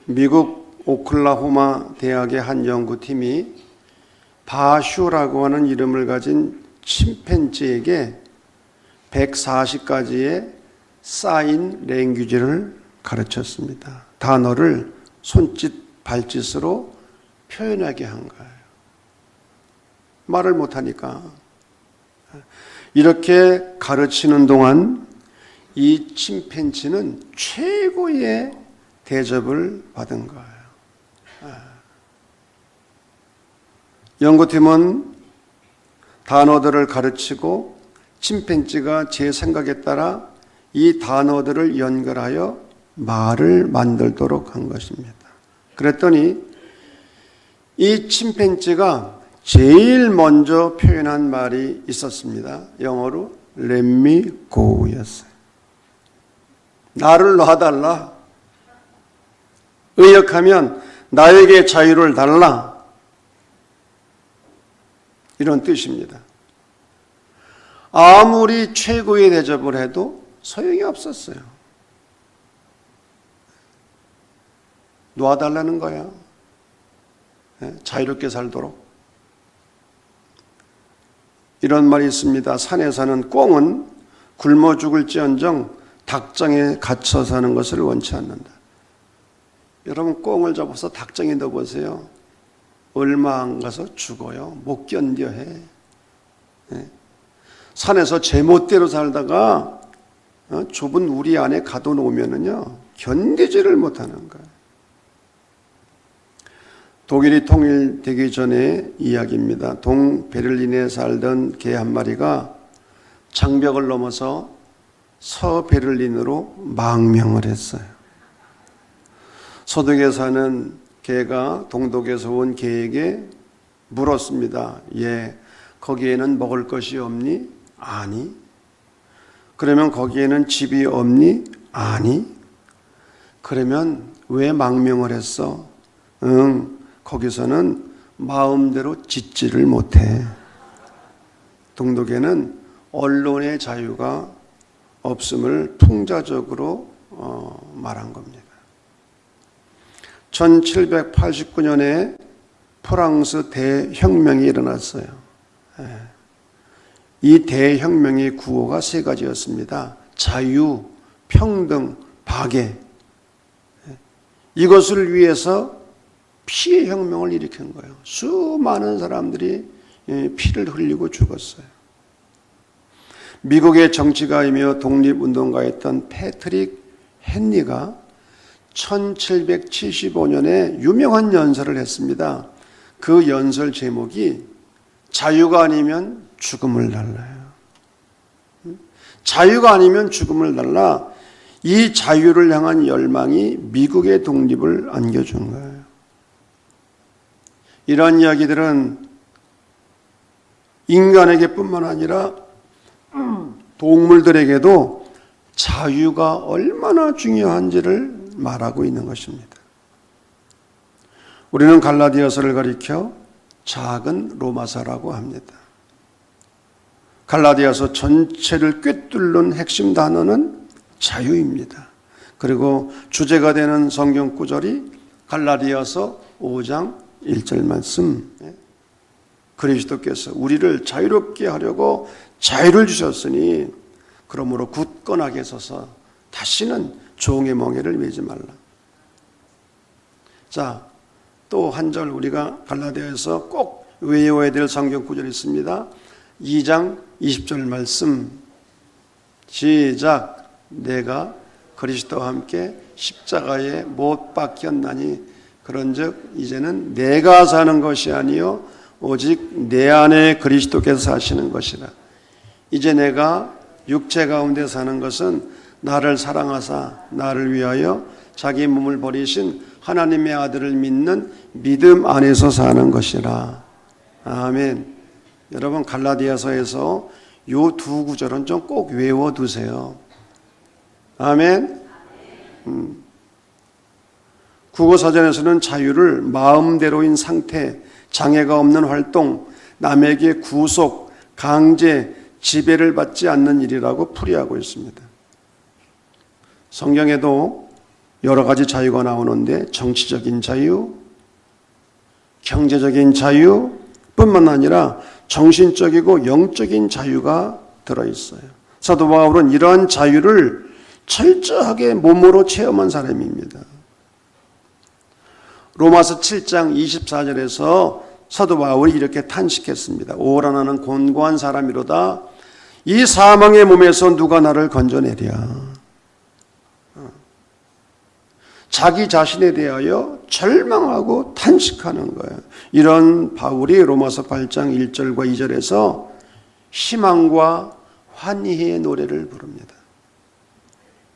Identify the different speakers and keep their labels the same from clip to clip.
Speaker 1: 미국 오클라호마 대학의 한 연구팀이 바슈라고 하는 이름을 가진 침팬지에게 140가지의 사인 랭귀지를 가르쳤습니다. 단어를 손짓, 발짓으로 표현하게 한 거예요. 말을 못하니까. 이렇게 가르치는 동안 이 침팬지는 최고의 대접을 받은 거예요. 연구팀은 단어들을 가르치고 침팬지가 제 생각에 따라 이 단어들을 연결하여 말을 만들도록 한 것입니다. 그랬더니 이 침팬지가 제일 먼저 표현한 말이 있었습니다. 영어로 Let me go 였어요. 나를 놔달라. 의역하면 나에게 자유를 달라. 이런 뜻입니다. 아무리 최고의 대접을 해도 소용이 없었어요. 놔달라는 거야. 자유롭게 살도록. 이런 말이 있습니다. 산에 사는 꿩은 굶어 죽을지언정 닭장에 갇혀 사는 것을 원치 않는다. 여러분, 꿩을 잡아서 닭장에 넣어보세요. 얼마 안 가서 죽어요. 못 견뎌 해. 산에서 제멋대로 살다가 좁은 우리 안에 가둬놓으면은요, 견디지를 못하는 거예요. 독일이 통일되기 전의 이야기입니다. 동베를린에 살던 개 한 마리가 장벽을 넘어서 서베를린으로 망명을 했어요. 서독에 사는 개가 동독에서 온 개에게 물었습니다. 예, 거기에는 먹을 것이 없니? 아니. 그러면 거기에는 집이 없니? 아니. 그러면 왜 망명을 했어? 거기서는 마음대로 짓지를 못해. 동독에는 언론의 자유가 없음을 풍자적으로 말한 겁니다. 1789년에 프랑스 대혁명이 일어났어요. 이 대혁명의 구호가 세 가지였습니다. 자유, 평등, 박애. 이것을 위해서 피의 혁명을 일으킨 거예요. 수많은 사람들이 피를 흘리고 죽었어요. 미국의 정치가이며 독립운동가였던 패트릭 헨리가 1775년에 유명한 연설을 했습니다. 그 연설 제목이 자유가 아니면 죽음을 달라요. 자유가 아니면 죽음을 달라. 이 자유를 향한 열망이 미국의 독립을 안겨준 거예요. 이러한 이야기들은 인간에게뿐만 아니라 동물들에게도 자유가 얼마나 중요한지를 말하고 있는 것입니다. 우리는 갈라디아서를 가리켜 작은 로마서라고 합니다. 갈라디아서 전체를 꿰뚫는 핵심 단어는 자유입니다. 그리고 주제가 되는 성경 구절이 갈라디아서 5장 1절 말씀. 그리스도께서 우리를 자유롭게 하려고 자유를 주셨으니 그러므로 굳건하게 서서 다시는 종의 멍에를 매지 말라. 자, 또 한 절 우리가 갈라디아에서 꼭 외워야 될 성경 구절이 있습니다. 2장 20절 말씀. 시작. 내가 그리스도와 함께 십자가에 못 박혔나니 그런즉 이제는 내가 사는 것이 아니요 오직 내 안에 그리스도께서 사시는 것이라. 이제 내가 육체 가운데 사는 것은 나를 사랑하사 나를 위하여 자기 몸을 버리신 하나님의 아들을 믿는 믿음 안에서 사는 것이라. 아멘. 여러분, 갈라디아서에서 이 두 구절은 좀 꼭 외워두세요. 아멘. 국어사전에서는 자유를 마음대로인 상태, 장애가 없는 활동, 남에게 구속, 강제, 지배를 받지 않는 일이라고 풀이하고 있습니다. 성경에도 여러 가지 자유가 나오는데 정치적인 자유, 경제적인 자유뿐만 아니라 정신적이고 영적인 자유가 들어있어요. 사도 바울은 이러한 자유를 철저하게 몸으로 체험한 사람입니다. 로마서 7장 24절에서 사도 바울이 이렇게 탄식했습니다. 오라 나는 곤고한 사람이로다. 이 사망의 몸에서 누가 나를 건져내랴. 자기 자신에 대하여 절망하고 탄식하는 거예요. 이런 바울이 로마서 8장 1절과 2절에서 희망과 환희의 노래를 부릅니다.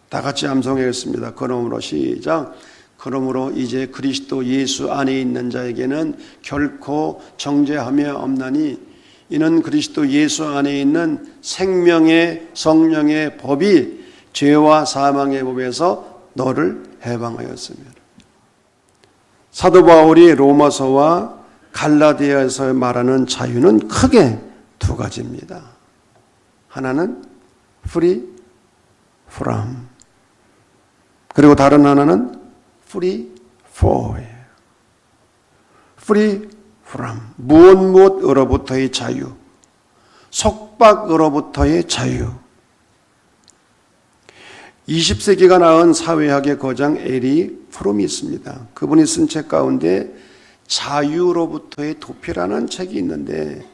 Speaker 1: 다 같이 암송하겠습니다. 그러므로 시작. 그러므로 이제 그리스도 예수 안에 있는 자에게는 결코 정죄함이 없나니 이는 그리스도 예수 안에 있는 생명의 성령의 법이 죄와 사망의 법에서 너를 해방하였습니다. 사도 바울이 로마서와 갈라디아에서 말하는 자유는 크게 두 가지입니다. 하나는 free from, 그리고 다른 하나는 free for예요. free from, 무엇으로부터의 자유, 속박으로부터의 자유. 20세기가 낳은 사회학의 거장 에리 프롬이 있습니다. 그분이 쓴 책 가운데 자유로부터의 도피라는 책이 있는데,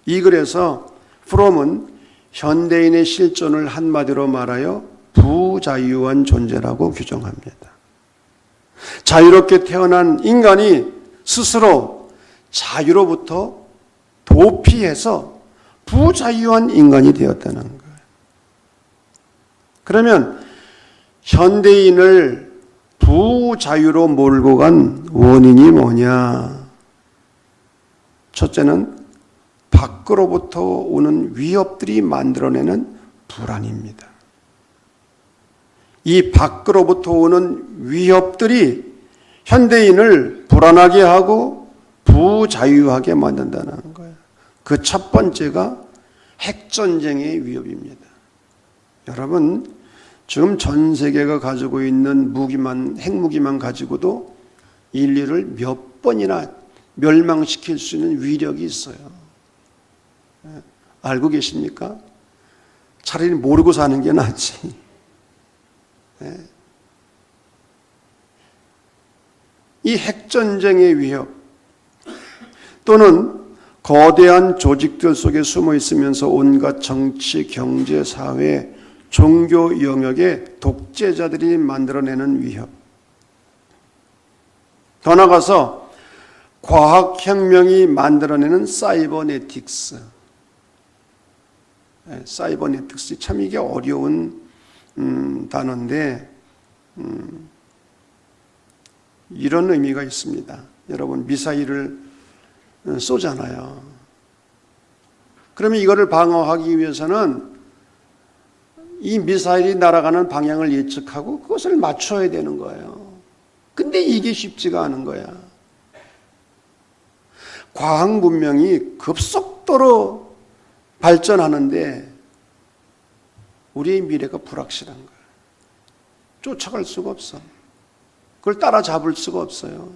Speaker 1: 이 글에서 프롬은 현대인의 실존을 한마디로 말하여 부자유한 존재라고 규정합니다. 자유롭게 태어난 인간이 스스로 자유로부터 도피해서 부자유한 인간이 되었다는 거예요. 그러면 현대인을 부자유로 몰고 간 원인이 뭐냐? 첫째는 밖으로부터 오는 위협들이 만들어내는 불안입니다. 이 밖으로부터 오는 위협들이 현대인을 불안하게 하고 부자유하게 만든다는 거예요. 그 첫 번째가 핵전쟁의 위협입니다. 여러분, 지금 전 세계가 가지고 있는 핵무기만 가지고도 인류를 몇 번이나 멸망시킬 수 있는 위력이 있어요. 알고 계십니까? 차라리 모르고 사는 게 낫지. 이 핵전쟁의 위협, 또는 거대한 조직들 속에 숨어 있으면서 온갖 정치, 경제, 사회, 종교 영역의 독재자들이 만들어내는 위협. 더 나아가서 과학혁명이 만들어내는 사이버네틱스. 사이버네틱스, 참 이게 어려운 단어인데 이런 의미가 있습니다. 여러분, 미사일을 쏘잖아요. 그러면 이거를 방어하기 위해서는 이 미사일이 날아가는 방향을 예측하고 그것을 맞춰야 되는 거예요. 근데 이게 쉽지가 않은 거야. 과학 문명이 급속도로 발전하는데 우리의 미래가 불확실한 거예요. 쫓아갈 수가 없어. 그걸 따라잡을 수가 없어요.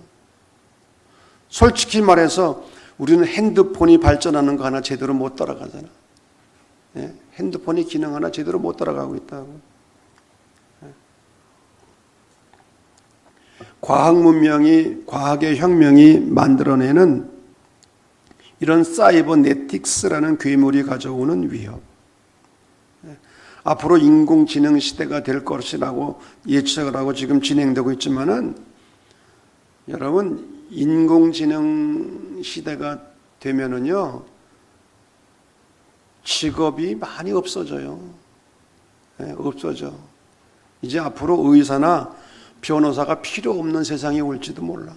Speaker 1: 솔직히 말해서 우리는 핸드폰이 발전하는 거 하나 제대로 못 따라가잖아. 핸드폰의 기능 하나 제대로 못 따라가고 있다고. 과학 문명이, 과학의 혁명이 만들어내는 이런 사이버네틱스라는 괴물이 가져오는 위협. 앞으로 인공지능 시대가 될 것이라고 예측을 하고 지금 진행되고 있지만은, 여러분, 인공지능 시대가 되면은요, 직업이 많이 없어져요. 없어져. 이제 앞으로 의사나 변호사가 필요 없는 세상이 올지도 몰라.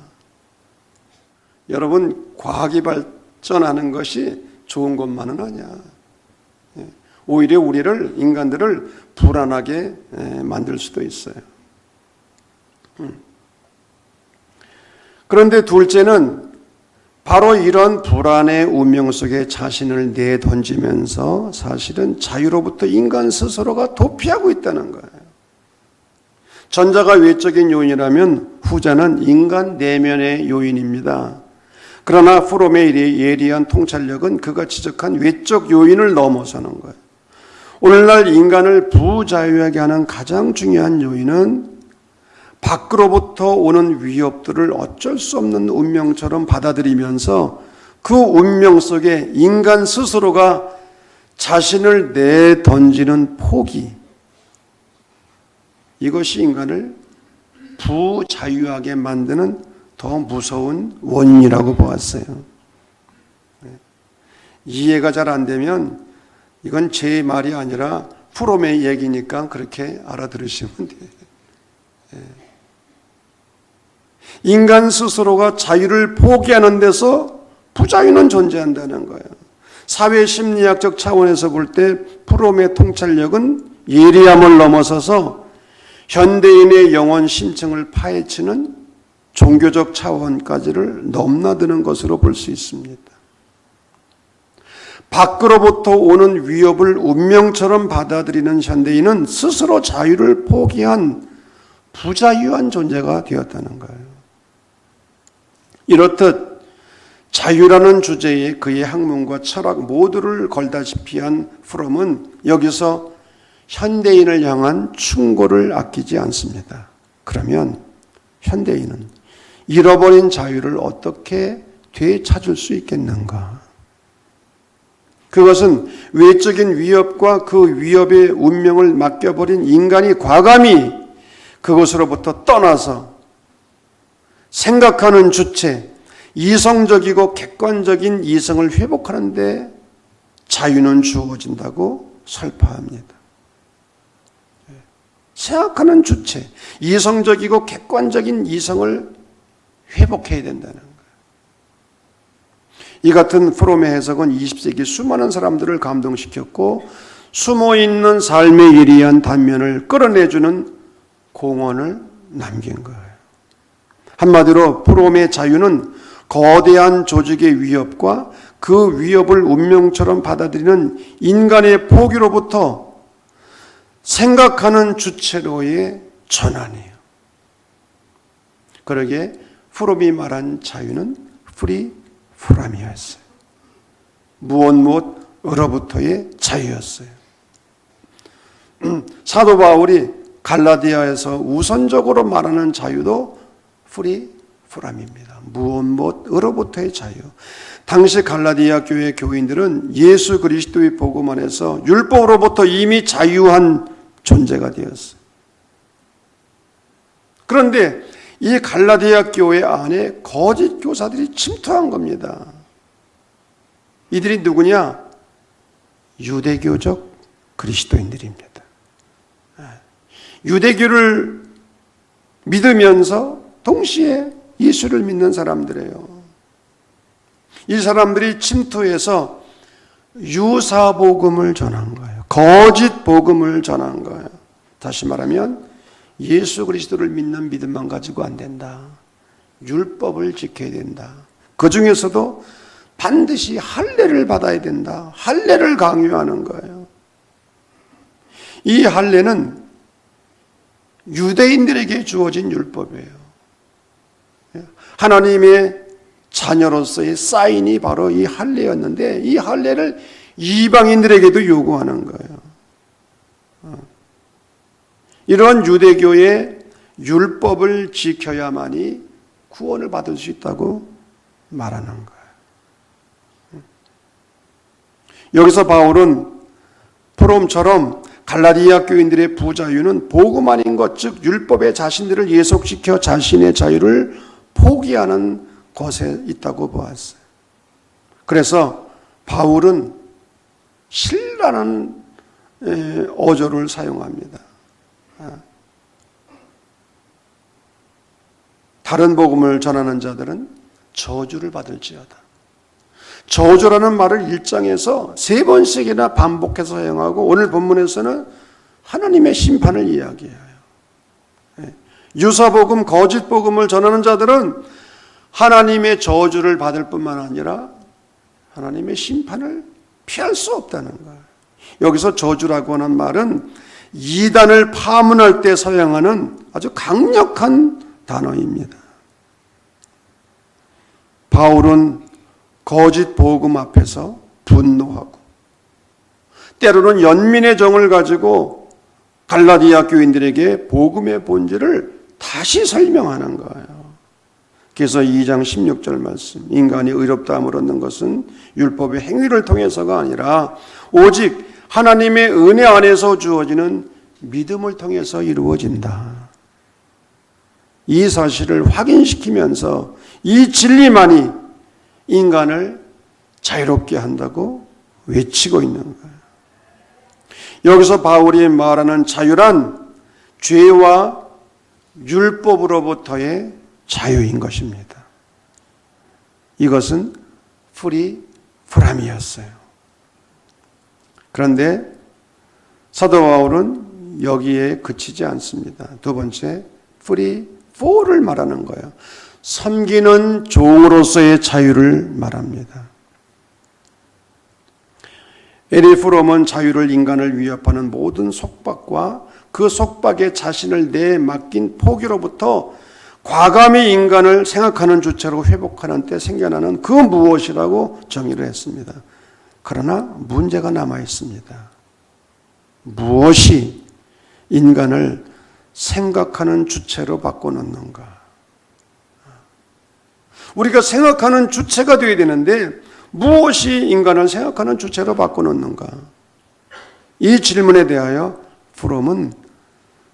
Speaker 1: 여러분, 과학이 발전하는 것이 좋은 것만은 아니야. 오히려 우리를, 인간들을 불안하게 만들 수도 있어요. 그런데 둘째는 바로 이런 불안의 운명 속에 자신을 내던지면서 사실은 자유로부터 인간 스스로가 도피하고 있다는 거예요. 전자가 외적인 요인이라면 후자는 인간 내면의 요인입니다. 그러나 프롬의 예리한 통찰력은 그가 지적한 외적 요인을 넘어서는 거예요. 오늘날 인간을 부자유하게 하는 가장 중요한 요인은 밖으로부터 오는 위협들을 어쩔 수 없는 운명처럼 받아들이면서 그 운명 속에 인간 스스로가 자신을 내던지는 포기, 이것이 인간을 부자유하게 만드는 더 무서운 원인이라고 보았어요. 이해가 잘 안 되면 이건 제 말이 아니라 프롬의 얘기니까 그렇게 알아들으시면 돼요. 인간 스스로가 자유를 포기하는 데서 부자유는 존재한다는 거예요. 사회심리학적 차원에서 볼 때 프롬의 통찰력은 예리함을 넘어서서 현대인의 영혼 심층을 파헤치는 종교적 차원까지를 넘나드는 것으로 볼 수 있습니다. 밖으로부터 오는 위협을 운명처럼 받아들이는 현대인은 스스로 자유를 포기한 부자유한 존재가 되었다는 거예요. 이렇듯 자유라는 주제에 그의 학문과 철학 모두를 걸다시피 한 프롬은 여기서 현대인을 향한 충고를 아끼지 않습니다. 그러면 현대인은 잃어버린 자유를 어떻게 되찾을 수 있겠는가? 그것은 외적인 위협과 그 위협의 운명을 맡겨버린 인간이 과감히 그것으로부터 떠나서 생각하는 주체, 이성적이고 객관적인 이성을 회복하는 데 자유는 주어진다고 설파합니다. 생각하는 주체, 이성적이고 객관적인 이성을 회복해야 된다는 거예요. 이 같은 프롬의 해석은 20세기 수많은 사람들을 감동시켰고 숨어있는 삶의 예리한 단면을 끌어내주는 공헌을 남긴 거예요. 한마디로 프롬의 자유는 거대한 조직의 위협과 그 위협을 운명처럼 받아들이는 인간의 포기로부터 생각하는 주체로의 전환이에요. 그러기에 프롬이 말한 자유는 프리프람이었어요. 무엇으로부터의 자유였어요. 사도 바울이 갈라디아에서 우선적으로 말하는 자유도 프리프람입니다. 무엇으로부터의 자유. 당시 갈라디아 교회 교인들은 예수 그리스도의 복음 안에서 율법으로부터 이미 자유한 존재가 되었어요. 그런데 이 갈라디아 교회 안에 거짓 교사들이 침투한 겁니다. 이들이 누구냐? 유대교적 그리스도인들입니다. 유대교를 믿으면서 동시에 예수를 믿는 사람들이에요. 이 사람들이 침투해서 유사복음을 전한 거예요. 거짓 복음을 전한 거예요. 다시 말하면 예수 그리스도를 믿는 믿음만 가지고 안 된다. 율법을 지켜야 된다. 그 중에서도 반드시 할례를 받아야 된다. 할례를 강요하는 거예요. 이 할례는 유대인들에게 주어진 율법이에요. 하나님의 자녀로서의 사인이 바로 이 할례였는데 이 할례를 이방인들에게도 요구하는 거예요. 이런 유대교의 율법을 지켜야만이 구원을 받을 수 있다고 말하는 거예요. 여기서 바울은 프롬처럼 갈라디아 교인들의 부자유는 복음 아닌 것, 즉 율법에 자신들을 예속시켜 자신의 자유를 포기하는 것에 있다고 보았어요. 그래서 바울은 신라는 어조를 사용합니다. 다른 복음을 전하는 자들은 저주를 받을지어다. 저주라는 말을 1장에서 3번씩이나 반복해서 사용하고 오늘 본문에서는 하나님의 심판을 이야기해요. 유사복음, 거짓복음을 전하는 자들은 하나님의 저주를 받을 뿐만 아니라 하나님의 심판을 피할 수 없다는 거예요. 여기서 저주라고 하는 말은 이단을 파문할 때 사용하는 아주 강력한 단어입니다. 바울은 거짓 복음 앞에서 분노하고 때로는 연민의 정을 가지고 갈라디아 교인들에게 복음의 본질을 다시 설명하는 거예요. 그래서 2장 16절 말씀, 인간이 의롭다함을 얻는 것은 율법의 행위를 통해서가 아니라 오직 하나님의 은혜 안에서 주어지는 믿음을 통해서 이루어진다. 이 사실을 확인시키면서 이 진리만이 인간을 자유롭게 한다고 외치고 있는 거예요. 여기서 바울이 말하는 자유란 죄와 율법으로부터의 자유인 것입니다. 이것은 프리프람이었어요. 그런데 사도 바울은 여기에 그치지 않습니다. 두 번째, 프리포를 말하는 거예요. 섬기는 종으로서의 자유를 말합니다. 에리프롬은 자유를 인간을 위협하는 모든 속박과 그 속박에 자신을 내맡긴 포기로부터 과감히 인간을 생각하는 주체로 회복하는 때 생겨나는 그 무엇이라고 정의를 했습니다. 그러나 문제가 남아 있습니다. 무엇이 인간을 생각하는 주체로 바꿔놓는가? 우리가 생각하는 주체가 되어야 되는데 무엇이 인간을 생각하는 주체로 바꿔놓는가? 이 질문에 대하여 프롬은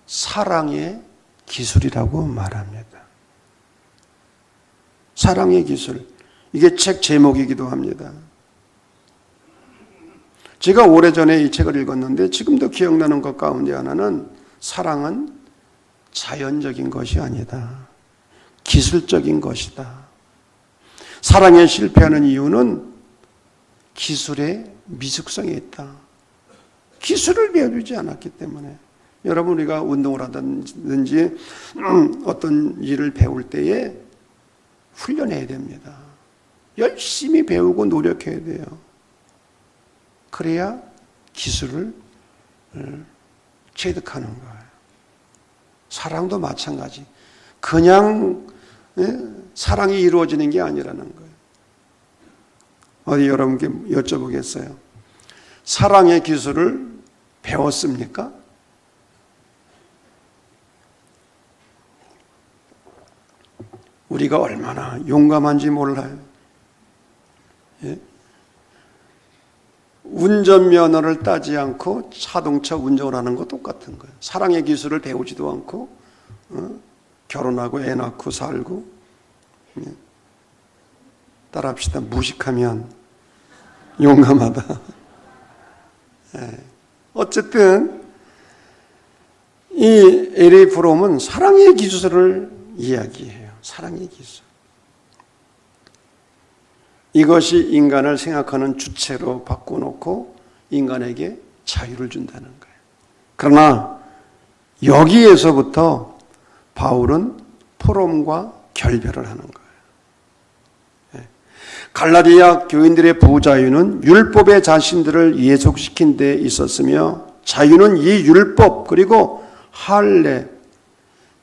Speaker 1: 사랑의 기술이라고 말합니다. 사랑의 기술. 이게 책 제목이기도 합니다. 제가 오래전에 이 책을 읽었는데 지금도 기억나는 것 가운데 하나는 사랑은 자연적인 것이 아니다. 기술적인 것이다. 사랑에 실패하는 이유는 기술의 미숙성에 있다. 기술을 배워주지 않았기 때문에. 여러분, 우리가 운동을 하든지 어떤 일을 배울 때에 훈련해야 됩니다. 열심히 배우고 노력해야 돼요. 그래야 기술을 체득하는 거예요. 사랑도 마찬가지. 그냥 사랑이 이루어지는 게 아니라는 거예요. 어디 여러분께 여쭤보겠어요. 사랑의 기술을 배웠습니까? 우리가 얼마나 용감한지 몰라요. 예? 운전면허를 따지 않고 자동차 운전을 하는 거 똑같은 거예요. 사랑의 기술을 배우지도 않고 결혼하고 애 낳고 살고 따라합시다. 무식하면 용감하다. 예. 어쨌든 이 에리 프롬은 사랑의 기술을 이야기해요. 사랑의 기술. 이것이 인간을 생각하는 주체로 바꿔놓고 인간에게 자유를 준다는 거예요. 그러나 여기에서부터 바울은 포럼과 결별을 하는 거예요. 갈라디아 교인들의 부자유는 율법의 자신들을 예속시킨 데 있었으며 자유는 이 율법 그리고 할례,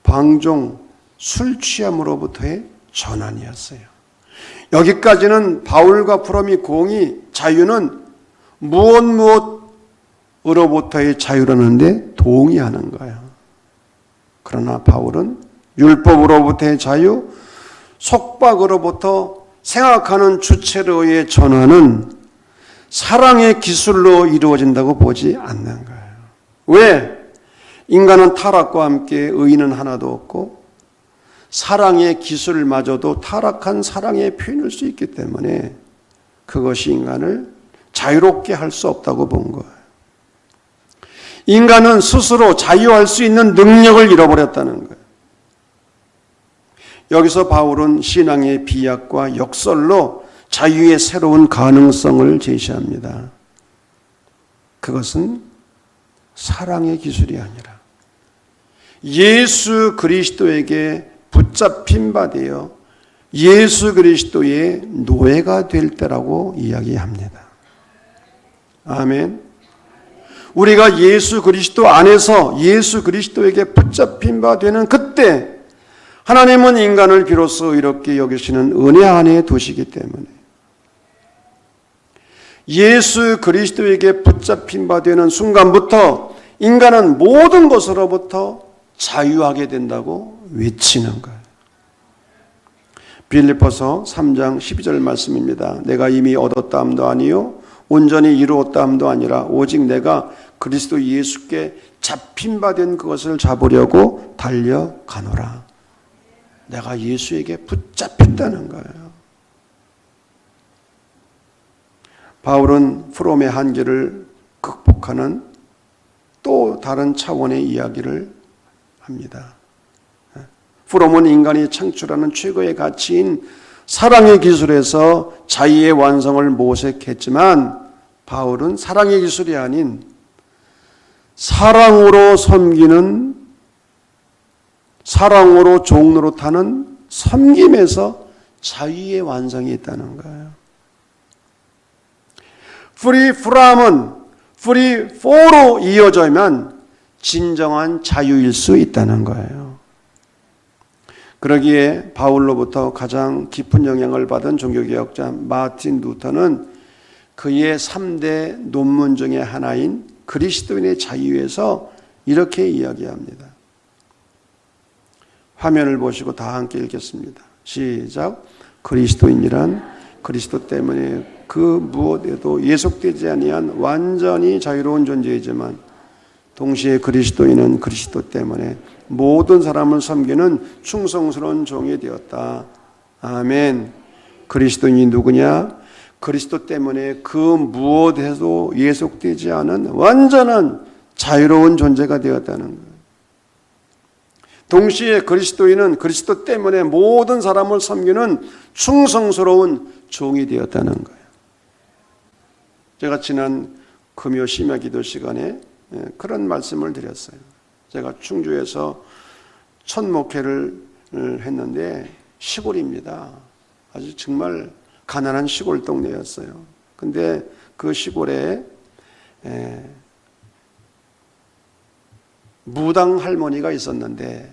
Speaker 1: 방종, 술 취함으로부터의 전환이었어요. 여기까지는 바울과 포럼이 공이 자유는 무엇으로부터의 자유라는데 동의하는 거예요. 그러나 바울은 율법으로부터의 자유, 속박으로부터 생각하는 주체로의 전환은 사랑의 기술로 이루어진다고 보지 않는 거예요. 왜? 인간은 타락과 함께 의인은 하나도 없고 사랑의 기술마저도 타락한 사랑의 표현일 수 있기 때문에 그것이 인간을 자유롭게 할 수 없다고 본 거예요. 인간은 스스로 자유할 수 있는 능력을 잃어버렸다는 거예요. 여기서 바울은 신앙의 비약과 역설로 자유의 새로운 가능성을 제시합니다. 그것은 사랑의 기술이 아니라 예수 그리스도에게 붙잡힌 바 되어 예수 그리스도의 노예가 될 때라고 이야기합니다. 아멘. 우리가 예수 그리스도 안에서 예수 그리스도에게 붙잡힌 바 되는 그때 하나님은 인간을 비로소 이렇게 여기시는 은혜 안에 두시기 때문에 예수 그리스도에게 붙잡힌 바 되는 순간부터 인간은 모든 것으로부터 자유하게 된다고 외치는 거예요. 빌립보서 3장 12절 말씀입니다. 내가 이미 얻었다 함도 아니요 온전히 이루었다 함도 아니라 오직 내가 그리스도 예수께 잡힌 바 된 그것을 잡으려고 달려가노라. 내가 예수에게 붙잡혔다는 거예요. 바울은 프롬의 한계를 극복하는 또 다른 차원의 이야기를 합니다. 프롬은 인간이 창출하는 최고의 가치인 사랑의 기술에서 자유의 완성을 모색했지만 바울은 사랑의 기술이 아닌 사랑으로 섬기는, 사랑으로 종노릇하는 섬김에서 자유의 완성이 있다는 거예요. free from은 free for로 이어져야만 진정한 자유일 수 있다는 거예요. 그러기에 바울로부터 가장 깊은 영향을 받은 종교개혁자 마틴 루터는 그의 3대 논문 중에 하나인 그리스도인의 자유에서 이렇게 이야기합니다. 화면을 보시고 다 함께 읽겠습니다. 시작. 그리스도인이란 그리스도 때문에 그 무엇에도 예속되지 아니한 완전히 자유로운 존재이지만 동시에 그리스도인은 그리스도 때문에 모든 사람을 섬기는 충성스러운 종이 되었다. 아멘. 그리스도인이 누구냐? 그리스도 때문에 그 무엇에도 예속되지 않은 완전한 자유로운 존재가 되었다는 거예요. 동시에 그리스도인은 그리스도 때문에 모든 사람을 섬기는 충성스러운 종이 되었다는 거예요. 제가 지난 금요 심야 기도 시간에 그런 말씀을 드렸어요. 제가 충주에서 첫 목회를 했는데 시골입니다. 아주 정말 가난한 시골 동네였어요. 근데 그 시골에 무당 할머니가 있었는데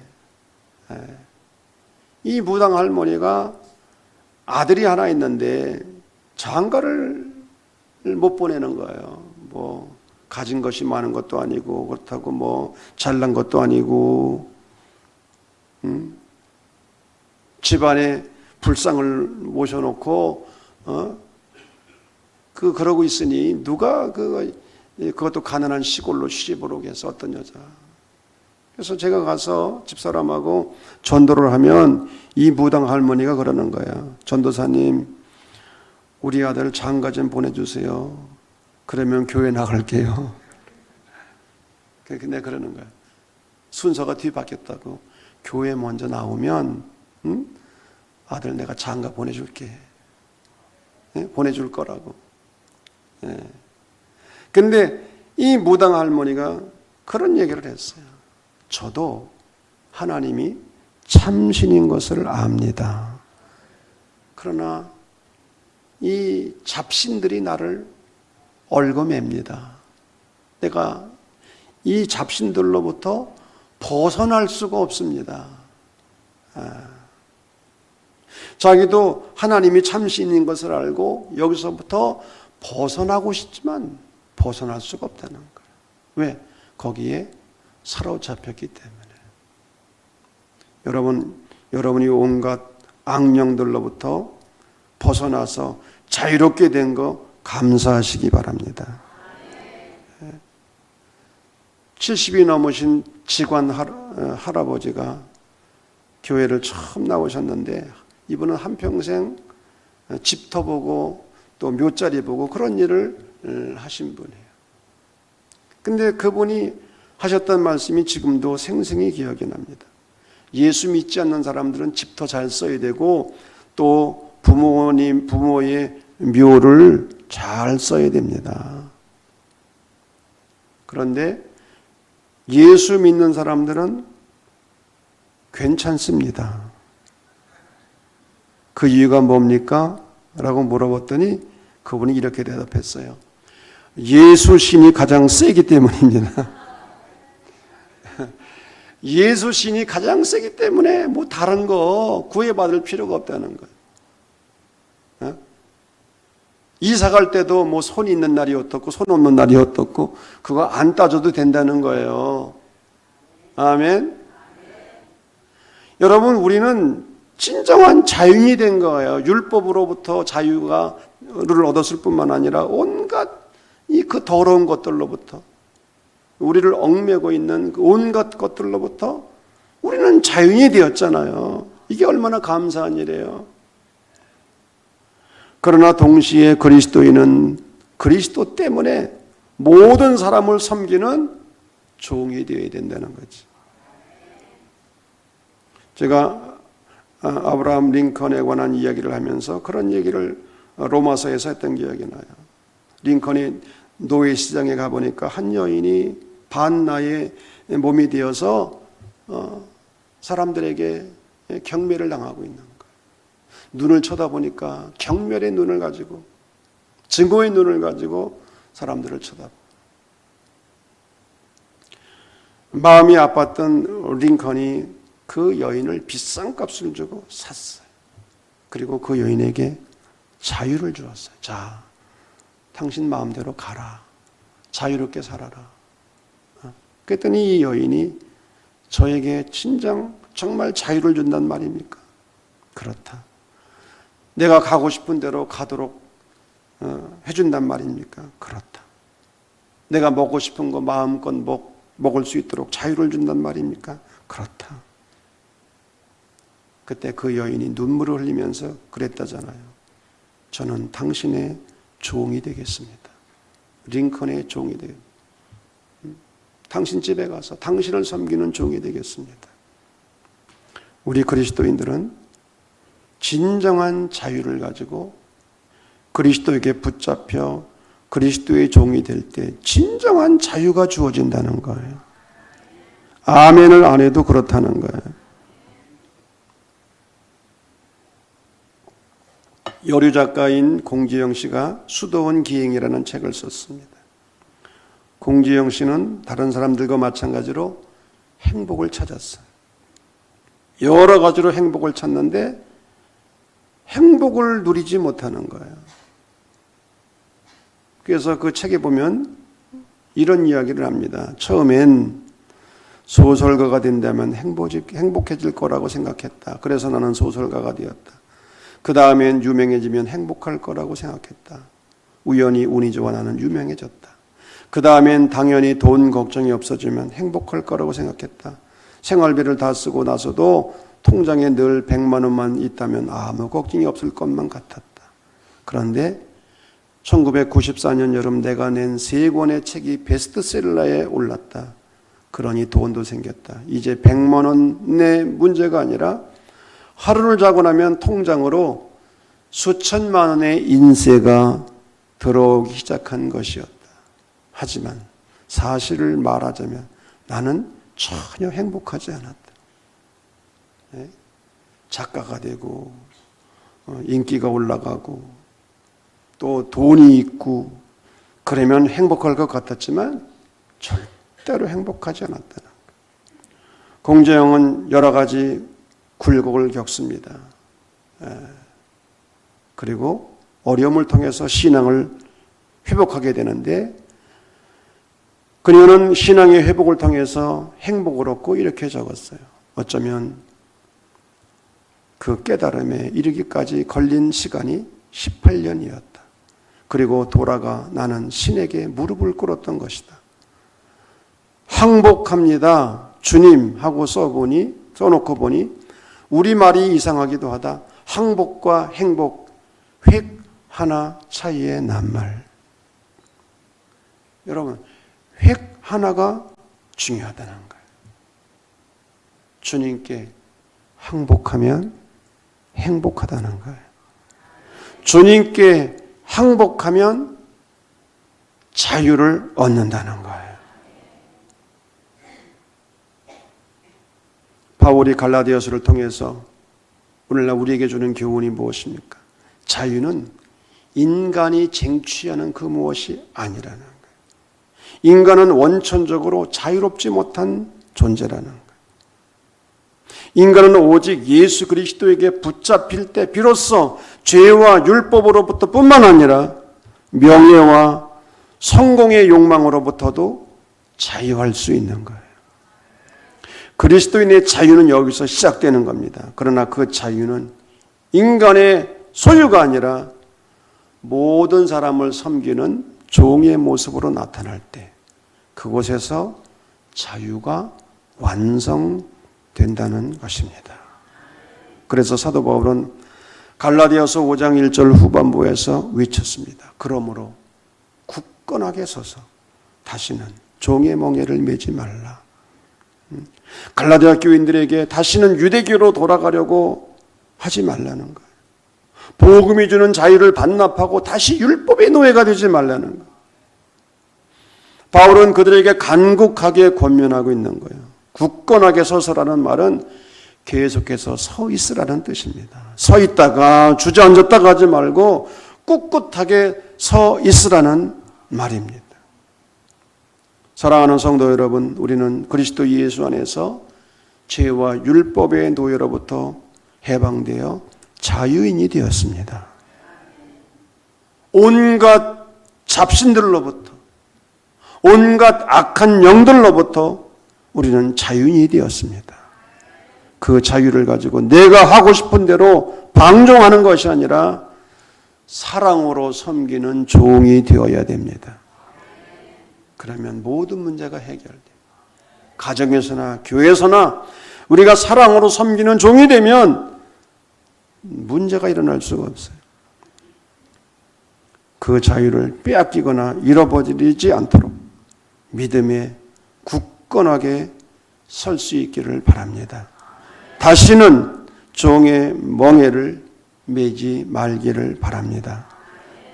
Speaker 1: 이 무당 할머니가 아들이 하나 있는데 장가를 못 보내는 거예요. 뭐 가진 것이 많은 것도 아니고 그렇다고 뭐 잘난 것도 아니고 집안에 불상을 모셔놓고 그러고 있으니 누가 그것도 가난한 시골로 시집을 오겠어 어떤 여자. 그래서 제가 가서 집사람하고 전도를 하면 이 무당 할머니가 그러는 거야. 전도사님, 우리 아들 장가 좀 보내주세요. 그러면 교회 나갈게요. 근데 그러는 거야. 순서가 뒤바뀌었다고. 교회 먼저 나오면 아들 내가 장가 보내줄게. 보내줄 거라고. 근데 이 무당 할머니가 그런 얘기를 했어요. 저도 하나님이 참신인 것을 압니다. 그러나 이 잡신들이 나를 얽어맵니다. 내가 이 잡신들로부터 벗어날 수가 없습니다. 자기도 하나님이 참신인 것을 알고 여기서부터 벗어나고 싶지만 벗어날 수가 없다는 거예요. 왜? 거기에 사로잡혔기 때문에. 여러분이 온갖 악령들로부터 벗어나서 자유롭게 된 거 감사하시기 바랍니다. 70이 넘으신 직관 할아버지가 교회를 처음 나오셨는데 이분은 한평생 집터 보고 또 묘자리 보고 그런 일을 하신 분이에요. 근데 그분이 하셨던 말씀이 지금도 생생히 기억이 납니다. 예수 믿지 않는 사람들은 집터 잘 써야 되고 또 부모의 묘를 잘 써야 됩니다. 그런데 예수 믿는 사람들은 괜찮습니다. 그 이유가 뭡니까? 라고 물어봤더니 그분이 이렇게 대답했어요. 예수 신이 가장 세기 때문입니다. 예수 신이 가장 세기 때문에 뭐 다른 거 구해받을 필요가 없다는 거예요. 이사 갈 때도 뭐 손 있는 날이 어떻고 손 없는 날이 어떻고 그거 안 따져도 된다는 거예요. 아멘. 여러분, 우리는 진정한 자유인이 된 거예요. 율법으로부터 자유를 얻었을 뿐만 아니라 온갖 그 더러운 것들로부터, 우리를 얽매고 있는 그 온갖 것들로부터 우리는 자유인이 되었잖아요. 이게 얼마나 감사한 일이에요. 그러나 동시에 그리스도인은 그리스도 때문에 모든 사람을 섬기는 종이 되어야 된다는 거지. 제가 아브라함 링컨에 관한 이야기를 하면서 그런 얘기를 로마서에서 했던 기억이 나요. 링컨이 노예 시장에 가보니까 한 여인이 반나의 몸이 되어서 사람들에게 경멸을 당하고 있는 거예요. 눈을 쳐다보니까 경멸의 눈을 가지고, 증오의 눈을 가지고 사람들을 쳐다보고, 마음이 아팠던 링컨이 그 여인을 비싼 값을 주고 샀어요. 그리고 그 여인에게 자유를 주었어요. 자, 당신 마음대로 가라. 자유롭게 살아라. 그랬더니 이 여인이 저에게 정말 자유를 준단 말입니까? 그렇다. 내가 가고 싶은 대로 가도록 해준단 말입니까? 그렇다. 내가 먹고 싶은 거 마음껏 먹을 수 있도록 자유를 준단 말입니까? 그렇다. 그때 그 여인이 눈물을 흘리면서 그랬다잖아요. 저는 당신의 종이 되겠습니다. 링컨의 종이 되겠습니다. 당신 집에 가서 당신을 섬기는 종이 되겠습니다. 우리 그리스도인들은 진정한 자유를 가지고 그리스도에게 붙잡혀 그리스도의 종이 될 때 진정한 자유가 주어진다는 거예요. 아멘을 안 해도 그렇다는 거예요. 여류 작가인 공지영 씨가 수도원 기행이라는 책을 썼습니다. 공지영 씨는 다른 사람들과 마찬가지로 행복을 찾았어요. 여러 가지로 행복을 찾는데 행복을 누리지 못하는 거예요. 그래서 그 책에 보면 이런 이야기를 합니다. 처음엔 소설가가 된다면 행복해질 거라고 생각했다. 그래서 나는 소설가가 되었다. 그 다음엔 유명해지면 행복할 거라고 생각했다. 우연히 운이 좋아 나는 유명해졌다. 그 다음엔 당연히 돈 걱정이 없어지면 행복할 거라고 생각했다. 생활비를 다 쓰고 나서도 통장에 늘 100만 원만 있다면 아무 걱정이 없을 것만 같았다. 그런데 1994년 여름 내가 낸 3권의 책이 베스트셀러에 올랐다. 그러니 돈도 생겼다. 이제 100만 원의 문제가 아니라 하루를 자고 나면 통장으로 수천만 원의 인세가 들어오기 시작한 것이었다. 하지만 사실을 말하자면 나는 전혀 행복하지 않았다. 작가가 되고 인기가 올라가고 또 돈이 있고 그러면 행복할 것 같았지만 절대로 행복하지 않았다는 거예요. 공재영은 여러 가지 굴곡을 겪습니다. 그리고 어려움을 통해서 신앙을 회복하게 되는데 그녀는 신앙의 회복을 통해서 행복을 얻고 이렇게 적었어요. 어쩌면 그 깨달음에 이르기까지 걸린 시간이 18년이었다. 그리고 돌아가 나는 신에게 무릎을 꿇었던 것이다. 항복합니다. 주님 하고 써놓고 보니 우리말이 이상하기도 하다. 항복과 행복, 획 하나 차이의 낱말. 여러분, 획 하나가 중요하다는 거예요. 주님께 항복하면 행복하다는 거예요. 주님께 항복하면 자유를 얻는다는 거예요. 바울이 갈라디아서를 통해서 오늘날 우리에게 주는 교훈이 무엇입니까? 자유는 인간이 쟁취하는 그 무엇이 아니라는 거예요. 인간은 원천적으로 자유롭지 못한 존재라는 거예요. 인간은 오직 예수 그리스도에게 붙잡힐 때 비로소 죄와 율법으로부터 뿐만 아니라 명예와 성공의 욕망으로부터도 자유할 수 있는 거예요. 그리스도인의 자유는 여기서 시작되는 겁니다. 그러나 그 자유는 인간의 소유가 아니라 모든 사람을 섬기는 종의 모습으로 나타날 때 그곳에서 자유가 완성된다는 것입니다. 그래서 사도 바울은 갈라디아서 5장 1절 후반부에서 외쳤습니다. 그러므로 굳건하게 서서 다시는 종의 멍에를 매지 말라. 갈라디아 교인들에게 다시는 유대교로 돌아가려고 하지 말라는 거예요. 복음이 주는 자유를 반납하고 다시 율법의 노예가 되지 말라는 거예요. 바울은 그들에게 간곡하게 권면하고 있는 거예요. 굳건하게 서서라는 말은 계속해서 서 있으라는 뜻입니다. 서 있다가 주저앉았다가 하지 말고 꿋꿋하게 서 있으라는 말입니다. 사랑하는 성도 여러분, 우리는 그리스도 예수 안에서 죄와 율법의 노예로부터 해방되어 자유인이 되었습니다. 온갖 잡신들로부터, 온갖 악한 영들로부터 우리는 자유인이 되었습니다. 그 자유를 가지고 내가 하고 싶은 대로 방종하는 것이 아니라 사랑으로 섬기는 종이 되어야 됩니다. 그러면 모든 문제가 해결돼요. 가정에서나 교회에서나 우리가 사랑으로 섬기는 종이 되면 문제가 일어날 수가 없어요. 그 자유를 빼앗기거나 잃어버리지 않도록 믿음에 굳건하게 설 수 있기를 바랍니다. 다시는 종의 멍에를 매지 말기를 바랍니다.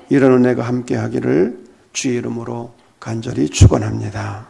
Speaker 1: 이런 은혜가 함께 하기를 주의 이름으로 간절히 축원합니다.